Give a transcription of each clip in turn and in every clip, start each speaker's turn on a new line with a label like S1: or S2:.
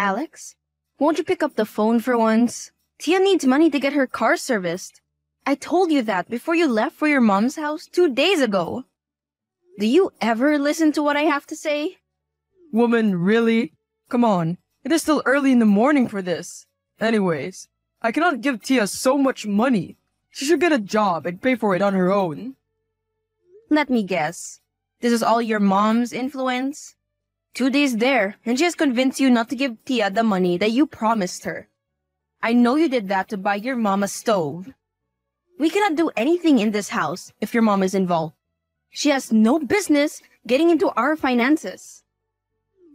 S1: Alex, won't you pick up the phone for once? Tia needs money to get her car serviced. I told you that before you left for your mom's house 2 days ago. Do you ever listen to what I have to say?
S2: Woman, really? Come on, it is still early in the morning for this. Anyways, I cannot give Tia so much money. She should get a job and pay for it on her own.
S1: Let me guess. This is all your mom's influence? 2 days there, and she has convinced you not to give Tia the money that you promised her. I know you did that to buy your mom a stove. We cannot do anything in this house if your mom is involved. She has no business getting into our finances.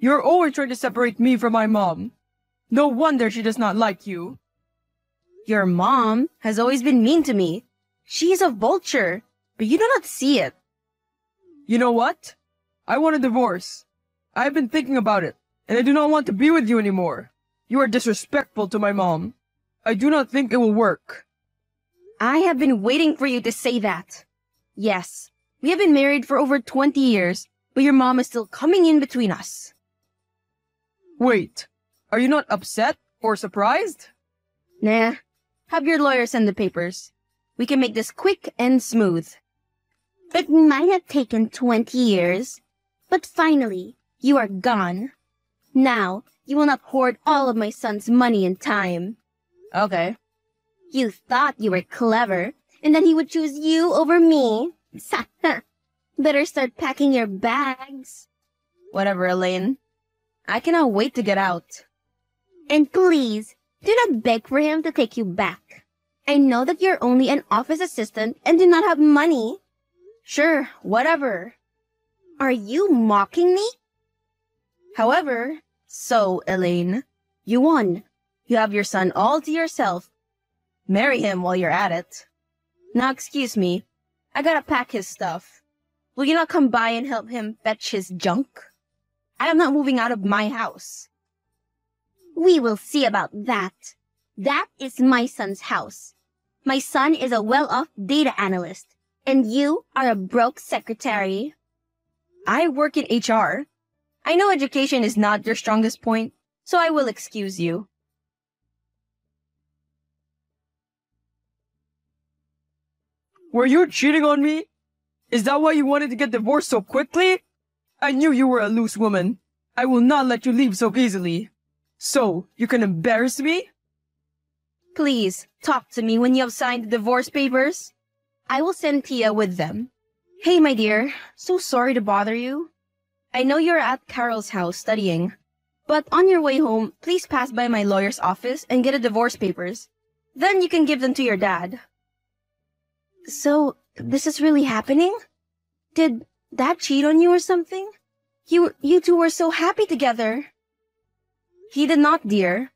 S2: You're always trying to separate me from my mom. No wonder she does not like you.
S1: Your mom has always been mean to me. She is a vulture, but you do not see it.
S2: You know what? I want a divorce. I have been thinking about it, and I do not want to be with you anymore. You are disrespectful to my mom. I do not think it will work.
S1: I have been waiting for you to say that. Yes, we have been married for over 20 years, but your mom is still coming in between us.
S2: Wait, are you not upset or surprised?
S1: Nah, have your lawyer send the papers. We can make this quick and smooth. It might have taken 20 years, but finally, you are gone. Now, you will not hoard all of my son's money and time.
S2: Okay.
S1: You thought you were clever, and that he would choose you over me. Better start packing your bags. Whatever, Elaine. I cannot wait to get out. And please, do not beg for him to take you back. I know that you're only an office assistant and do not have money. Sure, whatever. Are you mocking me? However, so, Elaine, you won. You have your son all to yourself. Marry him while you're at it. Now excuse me, I gotta pack his stuff. Will you not come by and help him fetch his junk? I am not moving out of my house. We will see about that. That is my son's house. My son is a well-off data analyst, and you are a broke secretary. I work in HR. I know education is not your strongest point, so I will excuse you.
S2: Were you cheating on me? Is that why you wanted to get divorced so quickly? I knew you were a loose woman. I will not let you leave so easily. So, you can embarrass me?
S1: Please, talk to me when you have signed the divorce papers. I will send Tia with them. Hey, my dear, so sorry to bother you. I know you're at Carol's house studying, but on your way home, please pass by my lawyer's office and get the divorce papers. Then you can give them to your dad. So, this is really happening? Did Dad cheat on you or something? You two were so happy together. He did not, dear.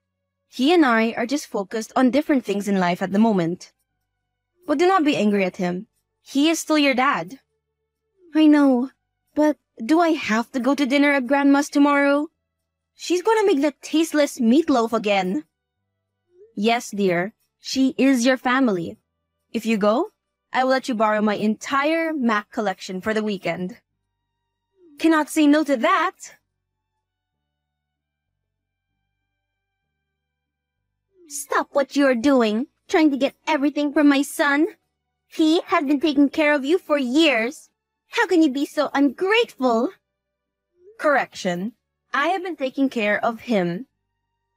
S1: He and I are just focused on different things in life at the moment. But do not be angry at him. He is still your dad. I know, but do I have to go to dinner at Grandma's tomorrow? She's gonna make that tasteless meatloaf again. Yes, dear. She is your family. If you go, I will let you borrow my entire Mac collection for the weekend. Cannot say no to that. Stop what you're doing, trying to get everything from my son. He has been taking care of you for years. How can you be so ungrateful? Correction. I have been taking care of him.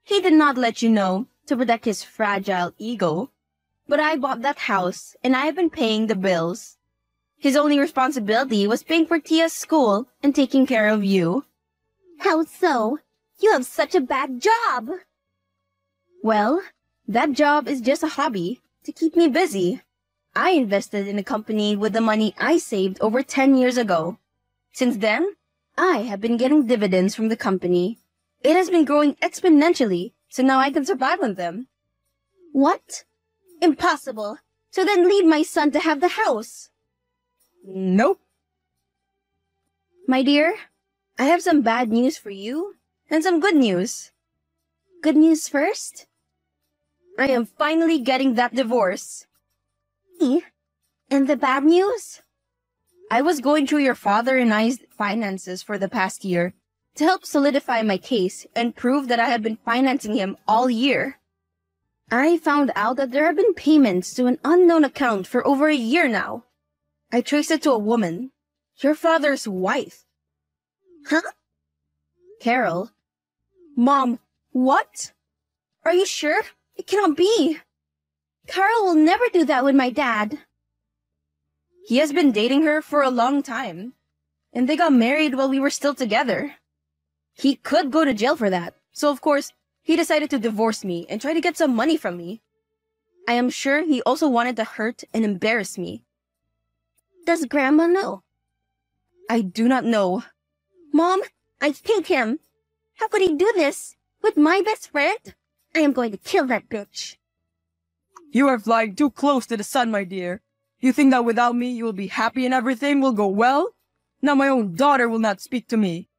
S1: He did not let you know to protect his fragile ego. But I bought that house, and I have been paying the bills. His only responsibility was paying for Tia's school and taking care of you. How so? You have such a bad job. Well, that job is just a hobby to keep me busy. I invested in a company with the money I saved over 10 years ago. Since then, I have been getting dividends from the company. It has been growing exponentially, so now I can survive on them. What? Impossible. So then leave my son to have the house. Nope. My dear, I have some bad news for you and some good news. Good news first? I am finally getting that divorce. And the bad news? I was going through your father and I's finances for the past year, to help solidify my case and prove that I have been financing him all year. I found out that there have been payments to an unknown account for over a year now. I traced it to a woman, your father's wife. Huh? Carol? Mom, what? Are you sure? It cannot be. Carol will never do that with my dad. He has been dating her for a long time, and they got married while we were still together. He could go to jail for that, so of course, he decided to divorce me and try to get some money from me. I am sure he also wanted to hurt and embarrass me. Does Grandma know? I do not know. Mom, I hate him. How could he do this? With my best friend? I am going to kill that bitch.
S2: You are flying too close to the sun, my dear. You think that without me you will be happy and everything will go well? Now my own daughter will not speak to me.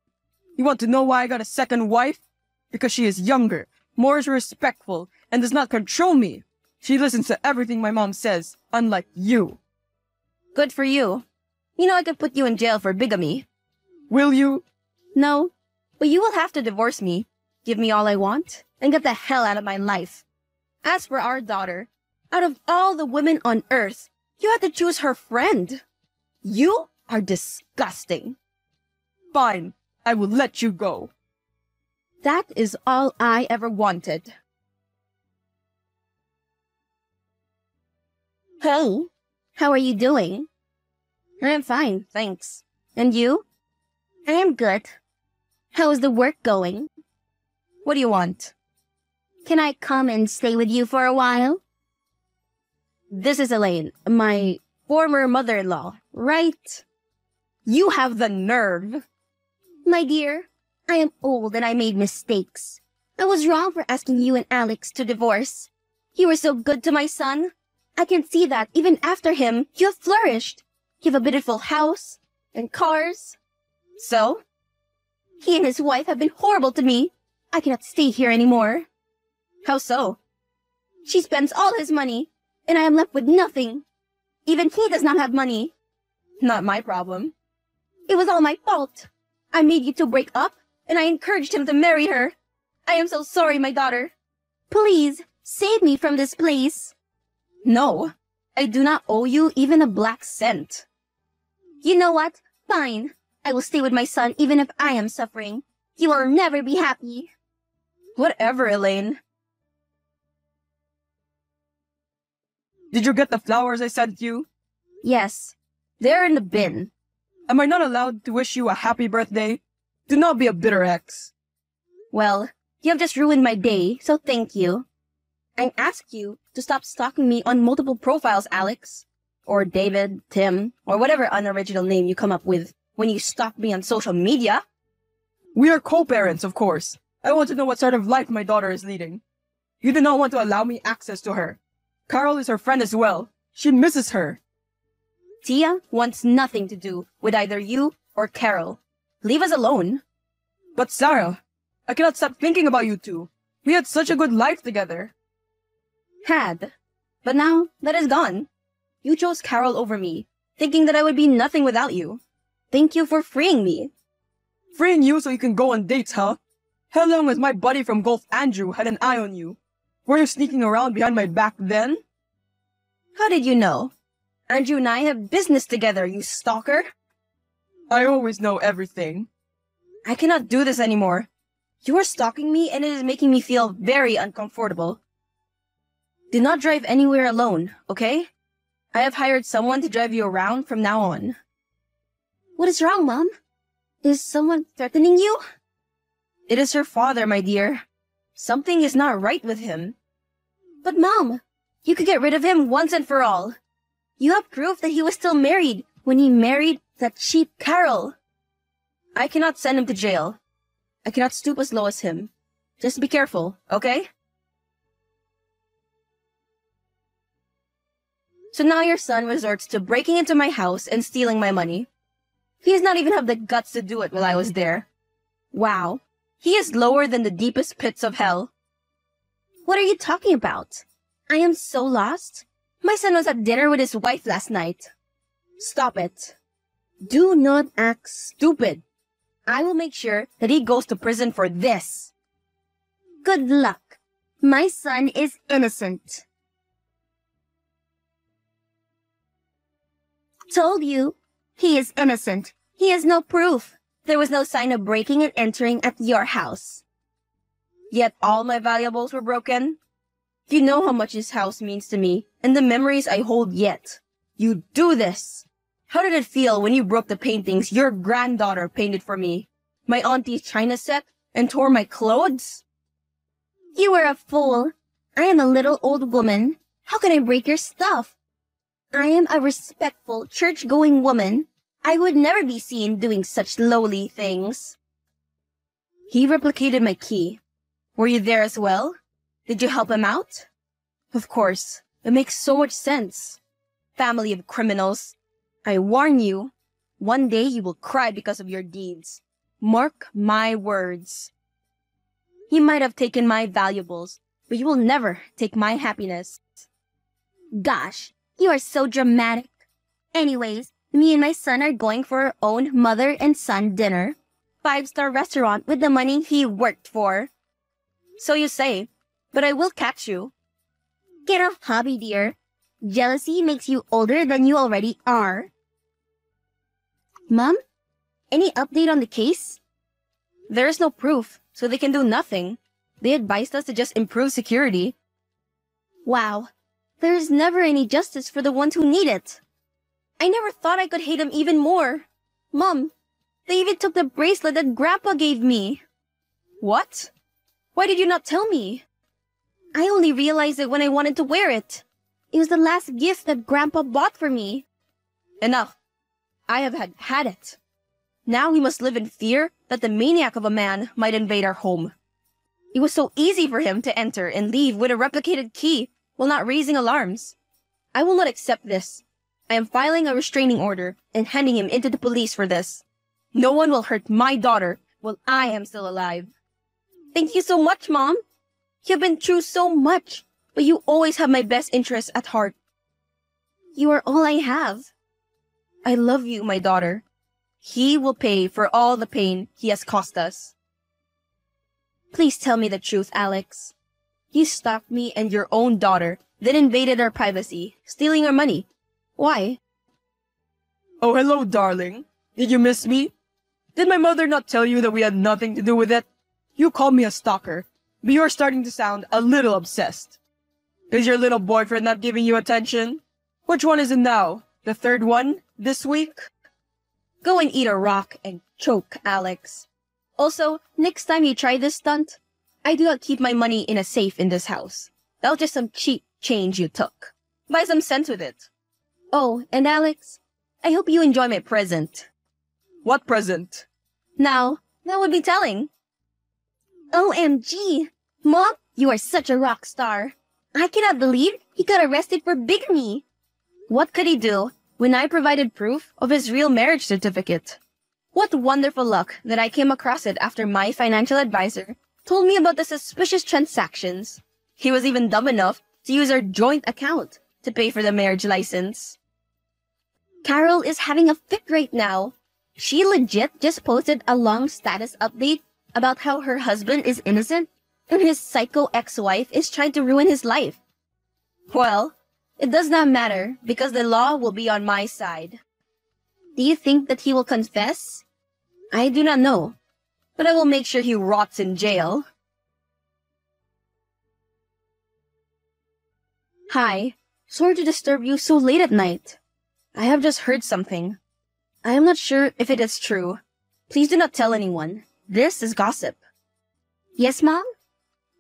S2: You want to know why I got a second wife? Because she is younger, more respectful, and does not control me. She listens to everything my mom says, unlike you.
S1: Good for you. You know I could put you in jail for bigamy.
S2: Will you?
S1: No, but you will have to divorce me, give me all I want, and get the hell out of my life. As for our daughter, out of all the women on earth, you had to choose her friend. You are disgusting.
S2: Fine, I will let you go.
S1: That is all I ever wanted. Hey, how are you doing? I am fine, thanks. And you? I am good. How is the work going? What do you want? Can I come and stay with you for a while? This is Elaine, my former mother-in-law, right? You have the nerve. My dear, I am old and I made mistakes. I was wrong for asking you and Alex to divorce. You were so good to my son. I can see that even after him, you have flourished. You have a beautiful house and cars. So? He and his wife have been horrible to me. I cannot stay here anymore. How so? She spends all his money, and I am left with nothing. Even he does not have money. Not my problem. It was all my fault. I made you two break up, and I encouraged him to marry her. I am so sorry, my daughter. Please, save me from this place. No, I do not owe you even a black cent. You know what? Fine. I will stay with my son even if I am suffering. You will never be happy. Whatever, Elaine.
S2: Did you get the flowers I sent you?
S1: Yes. They're in the bin.
S2: Am I not allowed to wish you a happy birthday? Do not be a bitter ex.
S1: Well, you have just ruined my day, so thank you. I ask you to stop stalking me on multiple profiles, Alex. Or David, Tim, or whatever unoriginal name you come up with when you stalk me on social media.
S2: We are co-parents, of course. I want to know what sort of life my daughter is leading. You do not want to allow me access to her. Carol is her friend as well. She misses her.
S1: Tia wants nothing to do with either you or Carol. Leave us alone.
S2: But Sarah, I cannot stop thinking about you two. We had such a good life together.
S1: Had. But now that is gone. You chose Carol over me, thinking that I would be nothing without you. Thank you for freeing me.
S2: Freeing you so you can go on dates, huh? How long has my buddy from Gulf Andrew had an eye on you? Were you sneaking around behind my back then?
S1: How did you know? Andrew and I have business together, you stalker.
S2: I always know everything.
S1: I cannot do this anymore. You are stalking me and it is making me feel very uncomfortable. Do not drive anywhere alone, okay? I have hired someone to drive you around from now on. What is wrong, Mom? Is someone threatening you? It is her father, my dear. Something is not right with him. But Mom, you could get rid of him once and for all. You have proof that he was still married when he married that cheap Carol. I cannot send him to jail. I cannot stoop as low as him. Just be careful, okay? So now your son resorts to breaking into my house and stealing my money. He does not even have the guts to do it while I was there. Wow. He is lower than the deepest pits of hell. What are you talking about? I am so lost. My son was at dinner with his wife last night. Stop it. Do not act stupid. I will make sure that he goes to prison for this. Good luck. My son is innocent. Told you. He is innocent. He has no proof. There was no sign of breaking and entering at your house. Yet all my valuables were broken? You know how much this house means to me, and the memories I hold yet. You do this! How did it feel when you broke the paintings your granddaughter painted for me? My auntie's china set, and tore my clothes? You were a fool. I am a little old woman. How can I break your stuff? I am a respectful, church-going woman. I would never be seen doing such lowly things. He replicated my key. Were you there as well? Did you help him out? Of course. It makes so much sense. Family of criminals. I warn you, one day you will cry because of your deeds. Mark my words. You might have taken my valuables, but you will never take my happiness. Gosh, you are so dramatic. Anyways, me and my son are going for our own mother and son dinner. 5-star restaurant with the money he worked for. So you say, but I will catch you. Get off hobby, dear. Jealousy makes you older than you already are. Mom? Any update on the case? There is no proof, so they can do nothing. They advised us to just improve security. Wow. There is never any justice for the ones who need it. I never thought I could hate him even more. Mom, they even took the bracelet that Grandpa gave me. What? Why did you not tell me? I only realized it when I wanted to wear it. It was the last gift that Grandpa bought for me. Enough. I have had it. Now we must live in fear that the maniac of a man might invade our home. It was so easy for him to enter and leave with a replicated key while not raising alarms. I will not accept this. I am filing a restraining order and handing him into the police for this. No one will hurt my daughter while I am still alive. Thank you so much, Mom. You've been through so much, but you always have my best interests at heart. You are all I have. I love you, my daughter. He will pay for all the pain he has caused us. Please tell me the truth, Alex. You stalked me and your own daughter, then invaded our privacy, stealing our money. Why?
S2: Oh, hello, darling. Did you miss me? Did my mother not tell you that we had nothing to do with it? You called me a stalker, but you're starting to sound a little obsessed. Is your little boyfriend not giving you attention? Which one is it now? The third one? This week? Go and eat a rock and choke, Alex. Also, next time you try this stunt, I do not keep my money in a safe in this house. That was just some cheap change you took. Buy some sense with it. Oh, and Alex, I hope you enjoy my present. What present? Now, that would be telling. OMG! Mom, you are such a rock star. I cannot believe he got arrested for bigamy. What could he do when I provided proof of his real marriage certificate? What wonderful luck that I came across it after my financial advisor told me about the suspicious transactions. He was even dumb enough to use our joint account to pay for the marriage license. Carol is having a fit right now. She legit just posted a long status update about how her husband is innocent and his psycho ex-wife is trying to ruin his life. Well, it does not matter because the law will be on my side. Do you think that he will confess? I do not know, but I will make sure he rots in jail. Hi, sorry to disturb you so late at night. I have just heard something. I am not sure if it is true. Please do not tell anyone. This is gossip. Yes, Mom?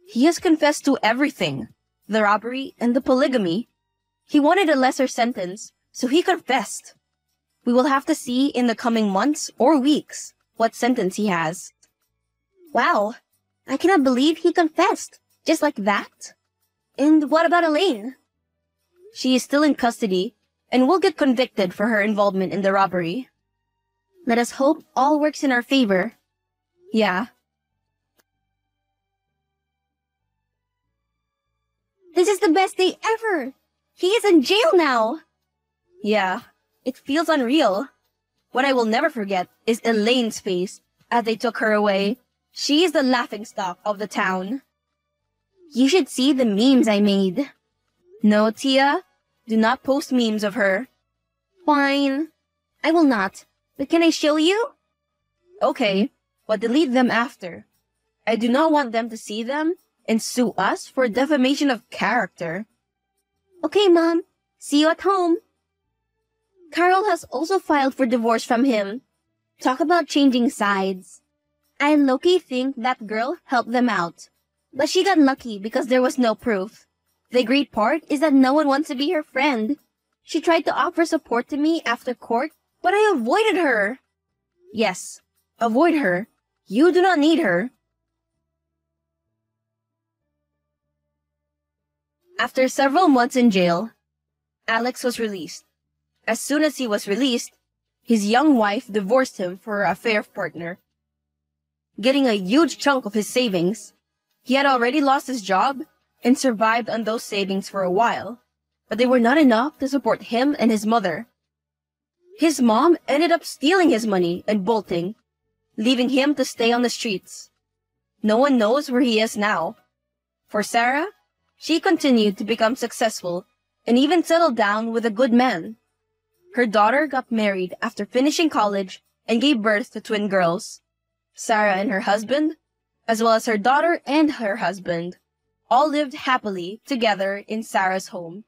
S2: He has confessed to everything. The robbery and the polygamy. He wanted a lesser sentence, so he confessed. We will have to see in the coming months or weeks what sentence he has. Wow, I cannot believe he confessed. Just like that? And what about Elaine? She is still in custody and will get convicted for her involvement in the robbery. Let us hope all works in our favor. Yeah. This is the best day ever! He is in jail now! Yeah, it feels unreal. What I will never forget is Elaine's face
S1: as they took her away. She is the laughingstock of the town. You should see the memes I made. No, Tia, do not post memes of her. Fine. I will not. But can I show you? Okay, but delete them after. I do not want them to see them and sue us for defamation of character. Okay, Mom. See you at home. Carol has also filed for divorce from him. Talk about changing sides. I low-key think that girl helped them out. But she got lucky because there was no proof. The great part is that no one wants to be her friend. She tried to offer support to me after court, but I avoided her. Yes, avoid her. You do not need her. After several months in jail, Alex was released. As soon as he was released, his young wife divorced him for her affair partner, getting a huge chunk of his savings. He had already lost his job and survived on those savings for a while, but they were not enough to support him and his mother. His mom ended up stealing his money and bolting, leaving him to stay on the streets. No one knows where he is now. For Sarah, she continued to become successful and even settled down with a good man. Her daughter got married after finishing college and gave birth to twin girls. Sarah and her husband, as well as her daughter and her husband, all lived happily together in Sarah's home.